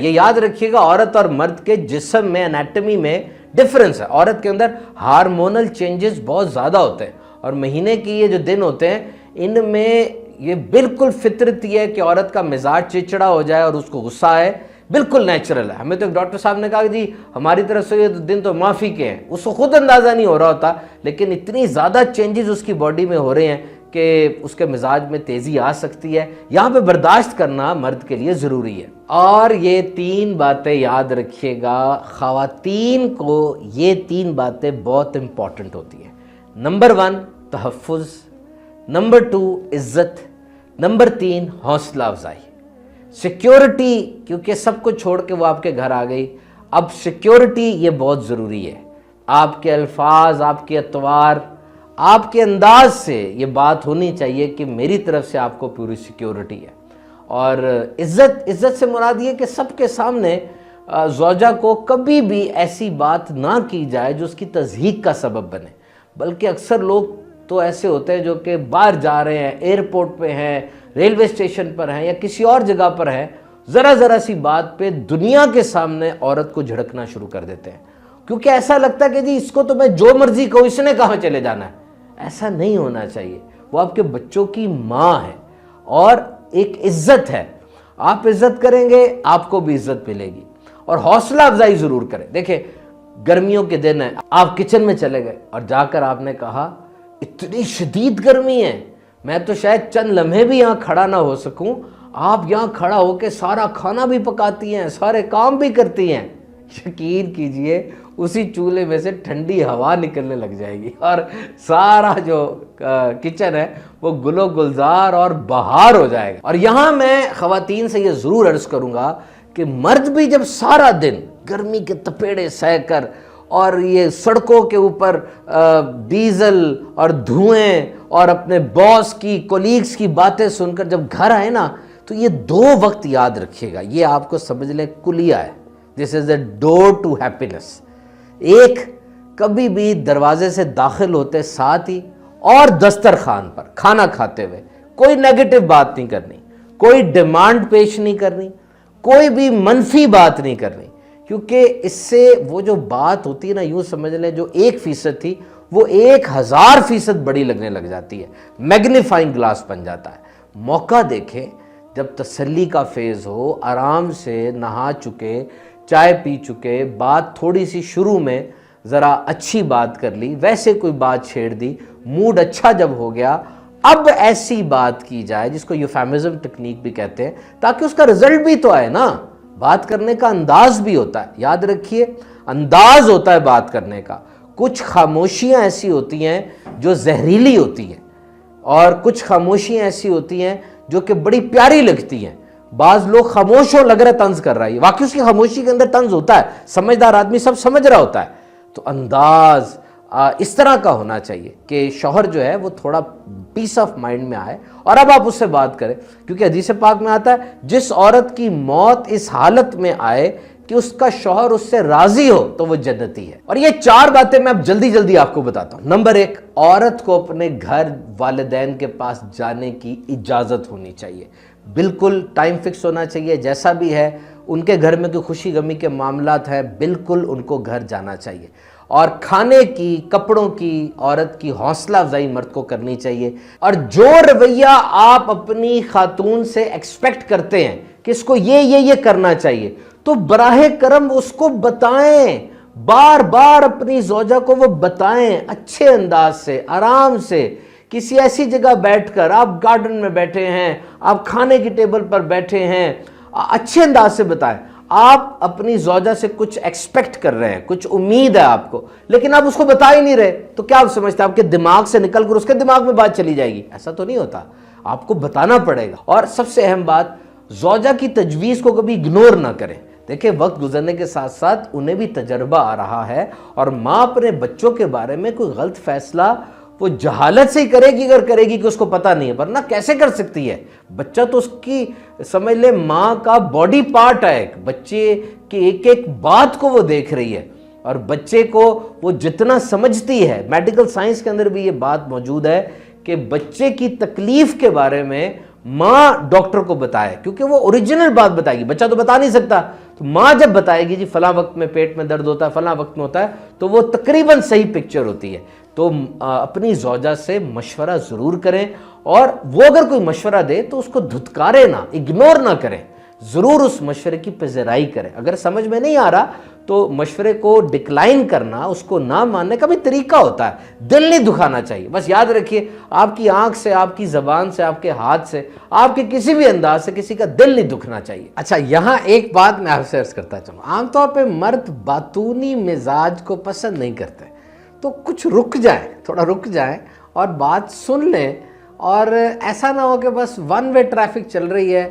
یہ یاد رکھیے گا عورت اور مرد کے جسم میں انیٹمی میں ڈفرنس ہے. عورت کے اندر ہارمونل چینجز بہت زیادہ ہوتے ہیں اور مہینے کی یہ جو دن ہوتے ہیں ان میں یہ بالکل فطرت یہ ہے کہ عورت کا مزاج چڑچڑا ہو جائے اور اس کو غصہ آئے، بالکل نیچرل ہے. ہمیں تو ایک ڈاکٹر صاحب نے کہا کہ جی ہماری طرف سے یہ دن تو معافی کے ہیں، اس کو خود اندازہ نہیں ہو رہا ہوتا، لیکن اتنی زیادہ چینجز اس کی باڈی میں ہو رہے ہیں کہ اس کے مزاج میں تیزی آ سکتی ہے. یہاں پہ برداشت کرنا مرد کے لیے ضروری ہے. اور یہ 3 باتیں یاد رکھیے گا، خواتین کو یہ 3 باتیں بہت امپورٹنٹ ہوتی ہیں. نمبر 1 تحفظ، نمبر 2 عزت، نمبر 3 حوصلہ افزائی. سیکیورٹی، کیونکہ سب کو چھوڑ کے وہ آپ کے گھر آ گئی، اب سیکیورٹی یہ بہت ضروری ہے. آپ کے الفاظ، آپ کے اطوار، آپ کے انداز سے یہ بات ہونی چاہیے کہ میری طرف سے آپ کو پوری سیکیورٹی ہے. اور عزت سے مراد یہ کہ سب کے سامنے زوجہ کو کبھی بھی ایسی بات نہ کی جائے جو اس کی تضحیک کا سبب بنے. بلکہ اکثر لوگ تو ایسے ہوتے ہیں جو کہ باہر جا رہے ہیں، ایئرپورٹ پہ ہیں، ریلوے اسٹیشن پر ہیں یا کسی اور جگہ پر ہیں، ذرا سی بات پہ دنیا کے سامنے عورت کو جھڑکنا شروع کر دیتے ہیں، کیونکہ ایسا لگتا ہے کہ جی اس کو تو میں جو مرضی کہوں، اس نے کہاں چلے جانا ہے. ایسا نہیں ہونا چاہیے. وہ آپ کے بچوں کی ماں ہے اور ایک عزت ہے. آپ عزت کریں گے آپ کو بھی عزت ملے گی. اور حوصلہ افزائی ضرور کریں. دیکھیں گرمیوں کے دن ہیں، آپ کچن میں چلے گئے اور جا کر آپ نے کہا اتنی شدید گرمی ہے، میں تو شاید چند لمحے بھی یہاں کھڑا نہ ہو سکوں. آپ یہاں کھڑا ہو کے سارا کھانا بھی پکاتی ہیں، سارے کام بھی کرتی ہیں. یقین کیجئے اسی چولہے میں سے ٹھنڈی ہوا نکلنے لگ جائے گی اور سارا جو کچن ہے وہ گل و گلزار اور بہار ہو جائے گا. اور یہاں میں خواتین سے یہ ضرور عرض کروں گا کہ مرد بھی جب سارا دن گرمی کے تپیڑے سہ کر اور یہ سڑکوں کے اوپر ڈیزل اور دھوئیں اور اپنے باس کی، کولیگز کی باتیں سن کر جب گھر آئے نا، تو یہ 2 وقت یاد رکھیے گا، یہ آپ کو سمجھ لیں کلیہ ہے. This is a door to happiness. ایک، کبھی بھی دروازے سے داخل ہوتے ساتھ ہی اور دسترخوان پر کھانا کھاتے ہوئے کوئی نیگیٹو بات نہیں کرنی، کوئی ڈیمانڈ پیش نہیں کرنی، کوئی بھی منفی بات نہیں کرنی. کیونکہ اس سے وہ جو بات ہوتی ہے نا، یوں سمجھ لیں جو 1% تھی وہ 1000% بڑی لگنے لگ جاتی ہے، میگنیفائنگ گلاس بن جاتا ہے. موقع دیکھیں جب تسلی کا فیز ہو، آرام سے نہا چکے، چائے پی چکے، بات تھوڑی سی شروع میں ذرا اچھی بات کر لی، ویسے کوئی بات چھیڑ دی، موڈ اچھا جب ہو گیا، اب ایسی بات کی جائے جس کو یوفیمزم ٹیکنیک بھی کہتے ہیں، تاکہ اس کا رزلٹ بھی تو آئے نا. بات کرنے کا انداز بھی ہوتا ہے، یاد رکھیے انداز ہوتا ہے بات کرنے کا. کچھ خاموشیاں ایسی ہوتی ہیں جو زہریلی ہوتی ہیں اور کچھ خاموشیاں ایسی ہوتی ہیں جو کہ بڑی پیاری لگتی ہیں. بعض لوگ خاموش ہو لگ رہا ہے طنز کر رہا ہے، واقعی اس کی خاموشی کے اندر طنز ہوتا ہے، سمجھدار آدمی سب سمجھ رہا ہوتا ہے. تو انداز اس طرح کا ہونا چاہیے کہ شوہر جو ہے وہ تھوڑا پیس آف مائنڈ میں آئے اور اب آپ اس سے بات کریں. کیونکہ حدیث پاک میں آتا ہے جس عورت کی موت اس حالت میں آئے کہ اس کا شوہر اس سے راضی ہو تو وہ جنتی ہے. اور یہ 4 باتیں میں اب جلدی آپ کو بتاتا ہوں. نمبر 1، عورت کو اپنے گھر والدین کے پاس جانے کی اجازت ہونی چاہیے. بالکل ٹائم فکس ہونا چاہیے، جیسا بھی ہے ان کے گھر میں کوئی خوشی غمی کے معاملات ہیں، بالکل ان کو گھر جانا چاہیے. اور کھانے کی، کپڑوں کی، عورت کی حوصلہ افزائی مرد کو کرنی چاہیے. اور جو رویہ آپ اپنی خاتون سے ایکسپیکٹ کرتے ہیں کہ اس کو یہ کرنا چاہیے، تو براہ کرم اس کو بتائیں، بار اپنی زوجہ کو وہ بتائیں، اچھے انداز سے، آرام سے، کسی ایسی جگہ بیٹھ کر، آپ گارڈن میں بیٹھے ہیں، آپ کھانے کی ٹیبل پر بیٹھے ہیں، اچھے انداز سے بتائیں. آپ اپنی زوجہ سے کچھ ایکسپیکٹ کر رہے ہیں، کچھ امید ہے آپ کو، لیکن آپ اس کو بتا ہی نہیں رہے، تو کیا آپ سمجھتے ہیں آپ کے دماغ سے نکل کر اس کے دماغ میں بات چلی جائے گی؟ ایسا تو نہیں ہوتا، آپ کو بتانا پڑے گا. اور سب سے اہم بات، زوجہ کی تجویز کو کبھی اگنور نہ کریں. دیکھیں وقت گزرنے کے ساتھ ساتھ انہیں بھی تجربہ آ رہا ہے، اور ماں اپنے بچوں کے بارے میں کوئی غلط فیصلہ وہ جہالت سے ہی کرے گی، اگر کرے گی کہ اس کو پتہ نہیں ہے، ورنہ کیسے کر سکتی ہے؟ بچہ تو اس کی سمجھ لے ماں کا باڈی پارٹ ہے. ایک بچے کی ایک بات کو وہ دیکھ رہی ہے، اور بچے کو وہ جتنا سمجھتی ہے، میڈیکل سائنس کے اندر بھی یہ بات موجود ہے کہ بچے کی تکلیف کے بارے میں ماں ڈاکٹر کو بتائے، کیونکہ وہ اوریجنل بات بتائے گی، بچہ تو بتا نہیں سکتا. تو ماں جب بتائے گی جی فلاں وقت میں پیٹ میں درد ہوتا ہے، فلاں وقت میں ہوتا ہے، تو وہ تقریباً صحیح پکچر ہوتی ہے۔ تو اپنی زوجہ سے مشورہ ضرور کریں، اور وہ اگر کوئی مشورہ دے تو اس کو دھتکارے نہ، اگنور نہ کریں، ضرور اس مشورے کی پذیرائی کریں۔ اگر سمجھ میں نہیں آ رہا تو مشورے کو ڈکلائن کرنا، اس کو نہ ماننے کا بھی طریقہ ہوتا ہے، دل نہیں دکھانا چاہیے۔ بس یاد رکھیے، آپ کی آنکھ سے، آپ کی زبان سے، آپ کے ہاتھ سے، آپ کے کسی بھی انداز سے کسی کا دل نہیں دکھنا چاہیے۔ اچھا، یہاں ایک بات میں آپ سے عرض کرتا چلوں، عام طور پہ مرد باتونی مزاج کو پسند نہیں کرتے، تو کچھ رک جائیں، تھوڑا رک جائیں اور بات سن لیں، اور ایسا نہ ہو کہ بس ون وے ٹریفک چل رہی ہے،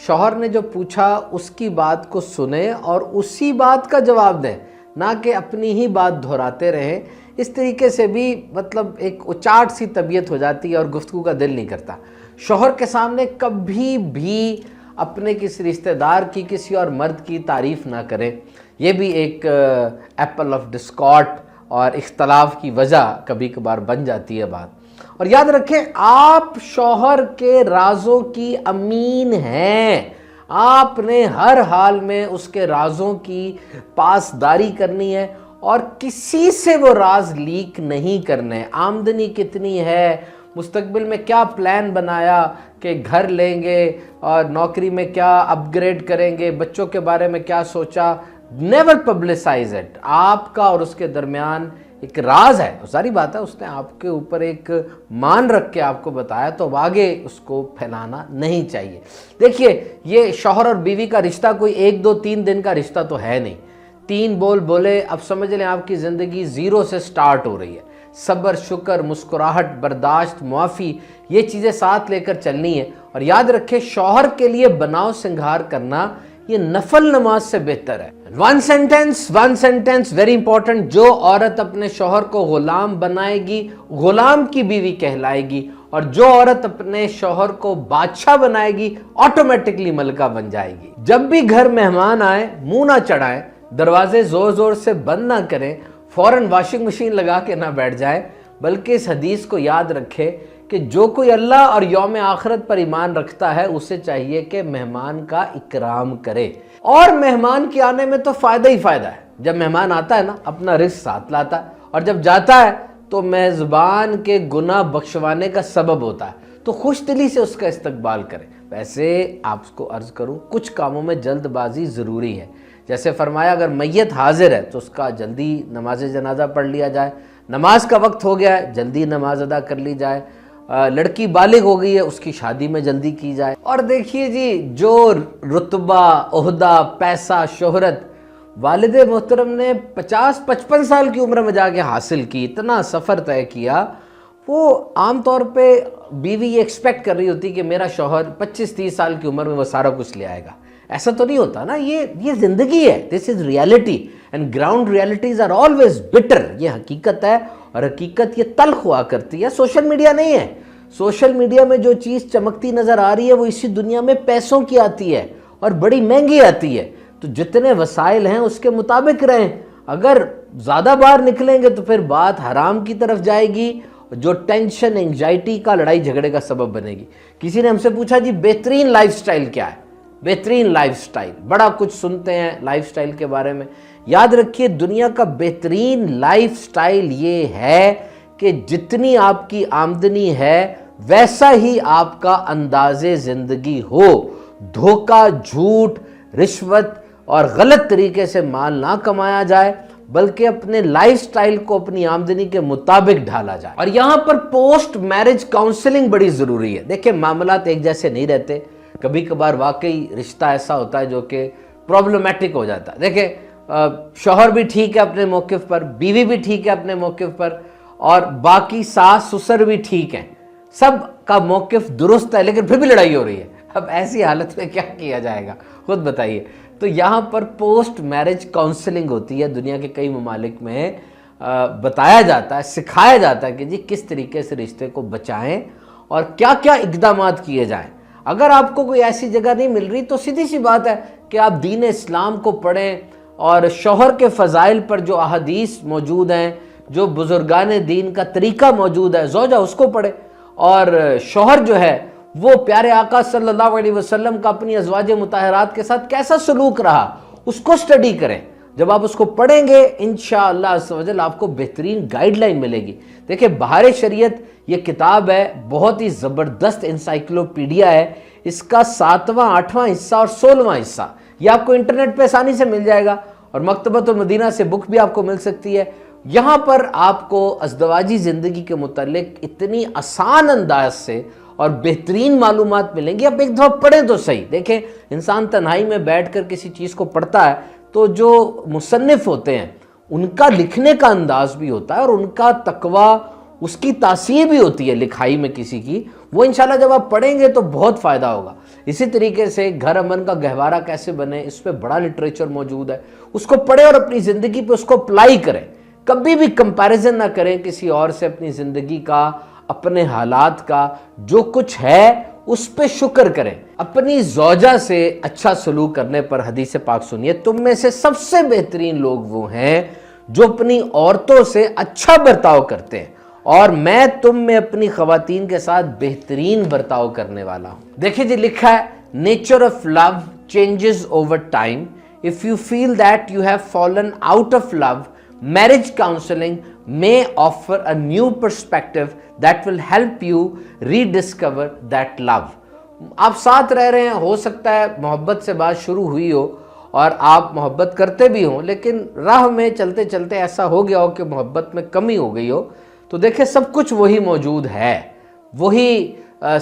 شوہر نے جو پوچھا اس کی بات کو سنیں اور اسی بات کا جواب دیں، نہ کہ اپنی ہی بات دہراتے رہیں۔ اس طریقے سے بھی مطلب ایک اچاٹ سی طبیعت ہو جاتی ہے اور گفتگو کا دل نہیں کرتا۔ شوہر کے سامنے کبھی بھی اپنے کسی رشتہ دار کی، کسی اور مرد کی تعریف نہ کریں، یہ بھی ایک ایپل آف ڈسکارڈ اور اختلاف کی وجہ کبھی کبھار بن جاتی ہے بات۔ اور یاد رکھیں، آپ شوہر کے رازوں کی امین ہیں، آپ نے ہر حال میں اس کے رازوں کی پاسداری کرنی ہے، اور کسی سے وہ راز لیک نہیں کرنے۔ آمدنی کتنی ہے، مستقبل میں کیا پلان بنایا کہ گھر لیں گے اور نوکری میں کیا اپ گریڈ کریں گے، بچوں کے بارے میں کیا سوچا، نیور پبلسائز اٹ۔ آپ کا اور اس کے درمیان ایک راز ہے، ساری بات ہے، اس نے آپ کے اوپر ایک مان رکھ کے آپ کو بتایا، تو اب آگے اس کو پھیلانا نہیں چاہیے۔ دیکھیے، یہ شوہر اور بیوی کا رشتہ کوئی 1 2 3 دن کا رشتہ تو ہے نہیں۔ 3 بول بولے، اب سمجھ لیں آپ کی زندگی زیرو سے سٹارٹ ہو رہی ہے۔ صبر، شکر، مسکراہٹ، برداشت، معافی، یہ چیزیں ساتھ لے کر چلنی ہے۔ اور یاد رکھیں، شوہر کے لیے بناؤ سنگھار کرنا یہ نفل نماز سے بہتر ہے۔ ون سینٹنس ویری امپورٹنٹ، جو عورت اپنے شوہر کو غلام بنائے گی، غلام کی بیوی کہلائے گی، اور جو عورت اپنے شوہر کو بادشاہ بنائے گی، آٹومیٹکلی ملکہ بن جائے گی۔ جب بھی گھر مہمان آئے، منہ نہ چڑھائیں، دروازے زور زور سے بند نہ کریں، فوراً واشنگ مشین لگا کے نہ بیٹھ جائیں، بلکہ اس حدیث کو یاد رکھے کہ جو کوئی اللہ اور یوم آخرت پر ایمان رکھتا ہے، اسے چاہیے کہ مہمان کا اکرام کرے۔ اور مہمان کے آنے میں تو فائدہ ہی فائدہ ہے۔ جب مہمان آتا ہے نا، اپنا رزق ساتھ لاتا ہے، اور جب جاتا ہے تو میزبان کے گناہ بخشوانے کا سبب ہوتا ہے، تو خوش دلی سے اس کا استقبال کریں۔ ویسے آپ کو عرض کروں، کچھ کاموں میں جلد بازی ضروری ہے، جیسے فرمایا اگر میت حاضر ہے تو اس کا جلدی نماز جنازہ پڑھ لیا جائے، نماز کا وقت ہو گیا ہے جلدی نماز ادا کر لی جائے، لڑکی بالغ ہو گئی ہے اس کی شادی میں جلدی کی جائے۔ اور دیکھیے جی، جو رتبہ، عہدہ، پیسہ، شہرت والد محترم نے 50-55 سال کی عمر میں جا کے حاصل کی، اتنا سفر طے کیا، وہ عام طور پہ بیوی یہ ایکسپیکٹ کر رہی ہوتی کہ میرا شوہر 25-30 سال کی عمر میں وہ سارا کچھ لے آئے گا۔ ایسا تو نہیں ہوتا نا، یہ زندگی ہے، this is reality, and ground realities are always bitter, یہ حقیقت ہے، اور حقیقت یہ تلخ ہوا کرتی ہے، سوشل میڈیا نہیں ہے۔ سوشل میڈیا میں جو چیز چمکتی نظر آ رہی ہے وہ اسی دنیا میں پیسوں کی آتی ہے اور بڑی مہنگی آتی ہے۔ تو جتنے وسائل ہیں اس کے مطابق رہیں، اگر زیادہ باہر نکلیں گے تو پھر بات حرام کی طرف جائے گی، جو ٹینشن، انگزائٹی کا، لڑائی جھگڑے کا سبب بنے گی۔ کسی نے ہم سے پوچھا جی بہترین لائف سٹائل کیا ہے؟ بہترین لائف سٹائل، بڑا کچھ سنتے ہیں لائف سٹائل کے بارے میں۔ یاد رکھیے، دنیا کا بہترین لائف سٹائل یہ ہے کہ جتنی آپ کی آمدنی ہے ویسا ہی آپ کا انداز زندگی ہو، دھوکہ، جھوٹ، رشوت اور غلط طریقے سے مال نہ کمایا جائے، بلکہ اپنے لائف سٹائل کو اپنی آمدنی کے مطابق ڈھالا جائے۔ اور یہاں پر پوسٹ میرج کاؤنسلنگ بڑی ضروری ہے۔ دیکھیں، معاملات ایک جیسے نہیں رہتے، کبھی کبھار واقعی رشتہ ایسا ہوتا ہے جو کہ پرابلمٹک ہو جاتا ہے۔ دیکھیں، شوہر بھی ٹھیک ہے اپنے موقف پر، بیوی بھی ٹھیک ہے اپنے موقف پر، اور باقی ساس سسر بھی ٹھیک ہیں، سب کا موقف درست ہے، لیکن پھر بھی لڑائی ہو رہی ہے۔ اب ایسی حالت میں کیا کیا جائے گا، خود بتائیے۔ تو یہاں پر پوسٹ میرج کاؤنسلنگ ہوتی ہے، دنیا کے کئی ممالک میں بتایا جاتا ہے، سکھایا جاتا ہے کہ جی کس طریقے سے رشتے کو بچائیں اور کیا کیا اقدامات کیے جائیں۔ اگر آپ کو کوئی ایسی جگہ نہیں مل رہی تو سیدھی سی بات ہے کہ آپ دین اسلام کو پڑھیں، اور شوہر کے فضائل پر جو احادیث موجود ہیں، جو بزرگان دین کا طریقہ موجود ہے، زوجہ اس کو پڑھے، اور شوہر جو ہے وہ پیارے آقا صلی اللہ علیہ وسلم کا اپنی ازواج مطہرات کے ساتھ کیسا سلوک رہا اس کو اسٹڈی کریں. جب آپ اس کو پڑھیں گے انشاءاللہ عز و جل آپ کو بہترین گائیڈ لائن ملے گی. دیکھیں بہار شریعت یہ کتاب ہے, بہت ہی زبردست انسائکلوپیڈیا ہے. اس کا 7واں 8واں حصہ اور 16واں حصہ یہ آپ کو انٹرنیٹ پہ آسانی سے مل جائے گا, اور مکتبۃ المدینہ سے بک بھی آپ کو مل سکتی ہے. یہاں پر آپ کو ازدواجی زندگی کے متعلق اتنی آسان انداز سے اور بہترین معلومات ملیں گی. آپ ایک دفعہ پڑھیں تو صحیح. دیکھیں انسان تنہائی میں بیٹھ کر کسی چیز کو پڑھتا ہے تو جو مصنف ہوتے ہیں ان کا لکھنے کا انداز بھی ہوتا ہے, اور ان کا تقوی, اس کی تاثیر بھی ہوتی ہے لکھائی میں کسی کی, وہ انشاءاللہ جب آپ پڑھیں گے تو بہت فائدہ ہوگا. اسی طریقے سے گھر امن کا گہوارہ کیسے بنے, اس پہ بڑا لٹریچر موجود ہے. اس کو پڑھیں اور اپنی زندگی پہ اس کو اپلائی کریں. کبھی بھی کمپیریزن نہ کریں کسی اور سے اپنی زندگی کا, اپنے حالات کا. جو کچھ ہے اس پہ شکر کریں. اپنی زوجہ سے اچھا سلوک کرنے پر حدیث پاک سنیے, تم میں سے سب سے بہترین لوگ وہ ہیں جو اپنی عورتوں سے اچھا برتاؤ کرتے ہیں, اور میں تم میں اپنی خواتین کے ساتھ بہترین برتاؤ کرنے والا ہوں. دیکھیں جی لکھا ہے, nature of love changes over time. If you feel that you have fallen out of love, marriage counseling may offer a new perspective that will help you rediscover that love. آپ ساتھ رہ رہے ہیں, ہو سکتا ہے محبت سے بات شروع ہوئی ہو اور آپ محبت کرتے بھی ہوں, لیکن راہ میں چلتے چلتے ایسا ہو گیا ہو کہ محبت میں کمی ہو گئی ہو, تو دیکھیں سب کچھ وہی موجود ہے, وہی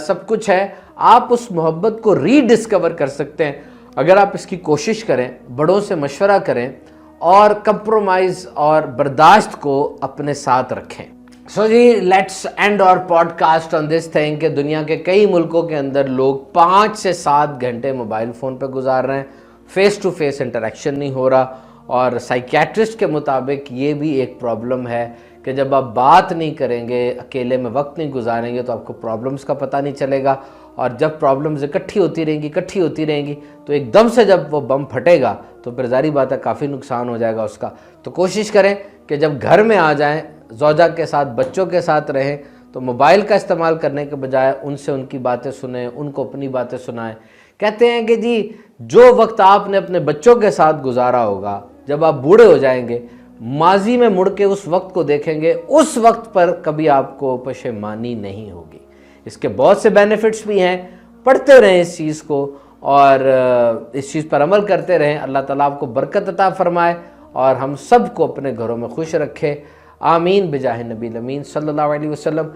سب کچھ ہے. آپ اس محبت کو ری ڈسکور کر سکتے ہیں اگر آپ اس کی کوشش کریں, بڑوں سے مشورہ کریں, اور کمپرومائز اور برداشت کو اپنے ساتھ رکھیں. سو جی let's end our podcast on this thing کہ دنیا کے کئی ملکوں کے اندر لوگ 5 سے 7 گھنٹے موبائل فون پہ گزار رہے ہیں, فیس ٹو فیس انٹریکشن نہیں ہو رہا. اور سائیکیٹرسٹ کے مطابق یہ بھی ایک پرابلم ہے کہ جب آپ بات نہیں کریں گے, اکیلے میں وقت نہیں گزاریں گے, تو آپ کو پرابلمز کا پتہ نہیں چلے گا, اور جب پرابلمز اکٹھی ہوتی رہیں گی تو ایک دم سے جب وہ بم پھٹے گا تو پھر ظاہری بات ہے کافی نقصان ہو جائے گا اس کا. تو کوشش کریں کہ جب گھر میں آ جائیں, زوجہ کے ساتھ, بچوں کے ساتھ رہیں, تو موبائل کا استعمال کرنے کے بجائے ان سے ان کی باتیں سنیں, ان کو اپنی باتیں سنائیں. کہتے ہیں کہ جی جو وقت آپ نے اپنے بچوں کے ساتھ گزارا ہوگا, جب آپ بوڑھے ہو جائیں گے, ماضی میں مڑ کے اس وقت کو دیکھیں گے, اس وقت پر کبھی آپ کو پشیمانی نہیں ہوگی. اس کے بہت سے بینیفٹس بھی ہیں, پڑھتے رہیں اس چیز کو اور اس چیز پر عمل کرتے رہیں. اللہ تعالیٰ آپ کو برکت عطا فرمائے اور ہم سب کو اپنے گھروں میں خوش رکھے. آمین بجاہ نبی الامین صلی اللہ علیہ وسلم.